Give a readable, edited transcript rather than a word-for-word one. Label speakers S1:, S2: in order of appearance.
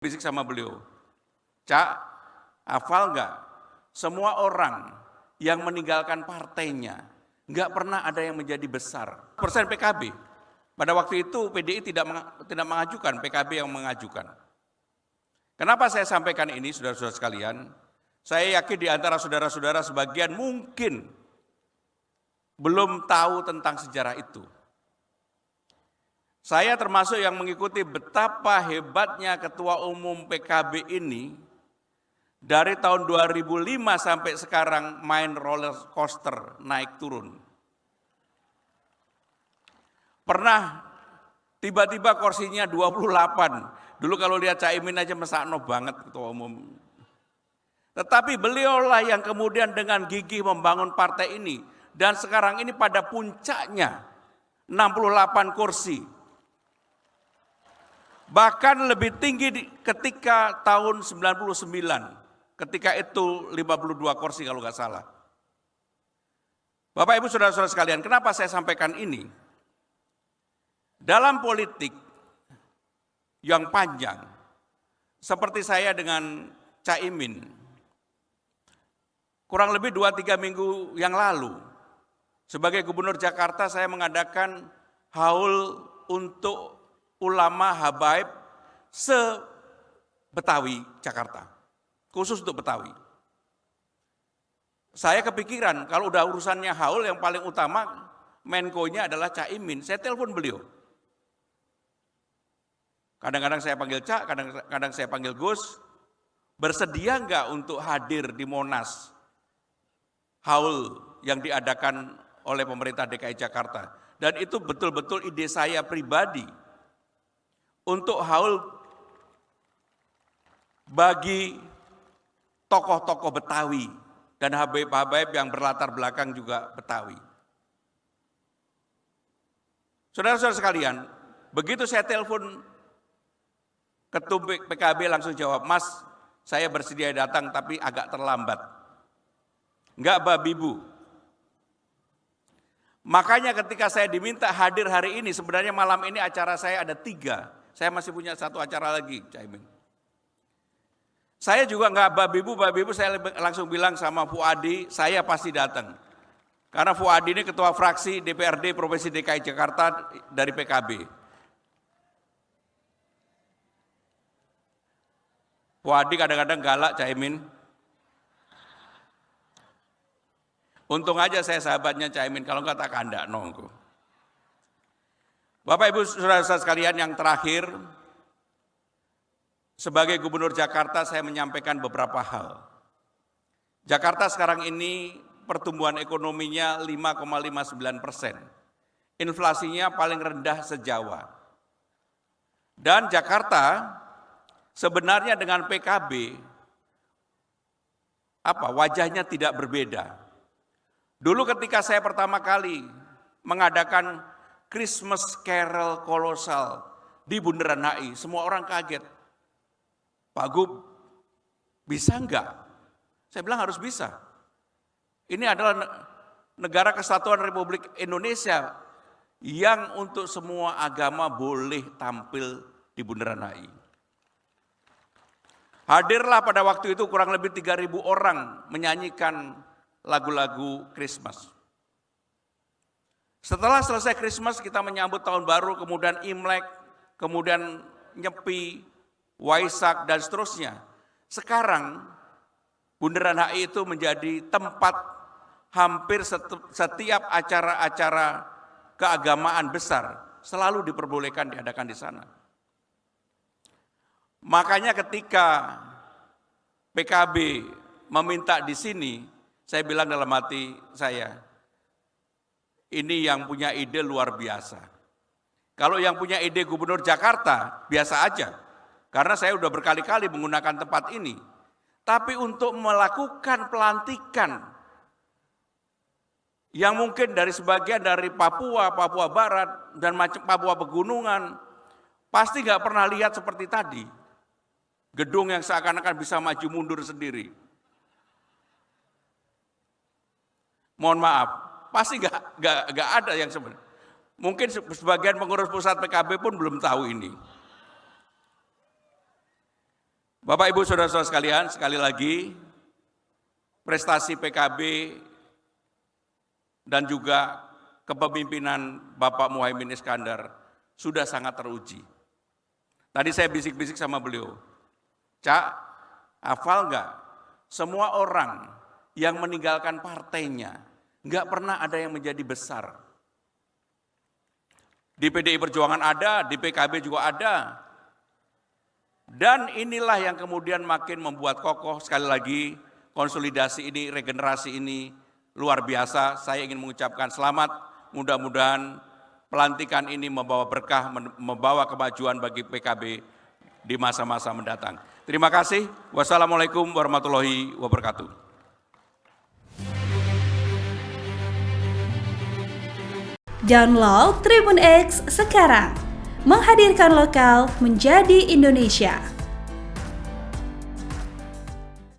S1: Bisik sama beliau, Cak, hafal nggak? Semua orang yang meninggalkan partainya, nggak pernah ada yang menjadi besar. Persen PKB, pada waktu itu PDI tidak mengajukan, PKB yang mengajukan. Kenapa saya sampaikan ini, saudara-saudara sekalian? Saya yakin di antara saudara-saudara sebagian mungkin belum tahu tentang sejarah itu. Saya termasuk yang mengikuti betapa hebatnya Ketua Umum PKB ini dari tahun 2005 sampai sekarang main roller coaster naik turun. Pernah tiba-tiba kursinya 28. Dulu kalau lihat Caimin aja mesakno banget Ketua Umum. Tetapi beliaulah yang kemudian dengan gigih membangun partai ini. Dan sekarang ini pada puncaknya 68 kursi. Bahkan lebih tinggi ketika tahun 99, ketika itu 52 kursi kalau nggak salah. Bapak Ibu Saudara-saudara sekalian, kenapa saya sampaikan ini? Dalam politik yang panjang, seperti saya dengan Caimin, kurang lebih 2-3 minggu yang lalu, sebagai Gubernur Jakarta saya mengadakan haul untuk ulama habaib se-Betawi Jakarta, khusus untuk Betawi. Saya kepikiran kalau udah urusannya haul yang paling utama Menko-nya adalah Caimin. Saya telepon beliau. Kadang-kadang saya panggil Cak, kadang-kadang saya panggil Gus. Bersedia enggak untuk hadir di Monas haul yang diadakan oleh pemerintah DKI Jakarta? Dan itu betul-betul ide saya pribadi. Untuk haul bagi tokoh-tokoh Betawi dan habaib-habaib yang berlatar belakang juga Betawi. Saudara-saudara sekalian, begitu saya telepon Ketum PKB langsung jawab, Mas, saya bersedia datang tapi agak terlambat. Enggak babibu. Makanya ketika saya diminta hadir hari ini, sebenarnya malam ini acara saya ada 3. Saya masih punya 1 acara lagi, Caimin. Saya juga enggak babibu, saya langsung bilang sama Fuadi, saya pasti datang. Karena Fuadi ini ketua fraksi DPRD Provinsi DKI Jakarta dari PKB. Fuadi kadang-kadang galak, Caimin. Untung aja saya sahabatnya Caimin, kalau enggak tak kandak nongko. Bapak Ibu Saudara-saudara sekalian, yang terakhir, sebagai Gubernur Jakarta saya menyampaikan beberapa hal. Jakarta sekarang ini pertumbuhan ekonominya 5,59%. Inflasinya paling rendah se-Jawa. Dan Jakarta sebenarnya dengan PKB wajahnya tidak berbeda. Dulu ketika saya pertama kali mengadakan Christmas Carol kolosal di Bundaran HI, semua orang kaget. Pak Gub, bisa enggak? Saya bilang harus bisa. Ini adalah negara kesatuan Republik Indonesia yang untuk semua agama boleh tampil di Bundaran HI. Hadirlah pada waktu itu kurang lebih 3.000 orang menyanyikan lagu-lagu Christmas. Setelah selesai Christmas kita menyambut tahun baru, kemudian Imlek, kemudian Nyepi, Waisak, dan seterusnya. Sekarang Bundaran HI itu menjadi tempat hampir setiap acara-acara keagamaan besar selalu diperbolehkan diadakan di sana. Makanya ketika PKB meminta di sini, saya bilang dalam hati saya, ini yang punya ide luar biasa. Kalau yang punya ide Gubernur Jakarta, biasa aja. Karena saya sudah berkali-kali menggunakan tempat ini. Tapi untuk melakukan pelantikan yang mungkin dari sebagian dari Papua, Papua Barat, dan Papua Pegunungan, pasti nggak pernah lihat seperti tadi. Gedung yang seakan-akan bisa maju mundur sendiri. Mohon maaf, pasti nggak ada yang sebenarnya. Mungkin sebagian pengurus pusat PKB pun belum tahu ini. Bapak, Ibu, Saudara-saudara sekalian, sekali lagi prestasi PKB dan juga kepemimpinan Bapak Muhaimin Iskandar sudah sangat teruji. Tadi saya bisik-bisik sama beliau, Cak, hafal nggak? Semua orang yang meninggalkan partainya nggak pernah ada yang menjadi besar. Di PDI Perjuangan ada, di PKB juga ada. Dan inilah yang kemudian makin membuat kokoh, sekali lagi, konsolidasi ini, regenerasi ini luar biasa. Saya ingin mengucapkan selamat, mudah-mudahan pelantikan ini membawa berkah, membawa kemajuan bagi PKB di masa-masa mendatang. Terima kasih. Wassalamualaikum warahmatullahi wabarakatuh.
S2: Download Tribun X sekarang, menghadirkan lokal menjadi Indonesia.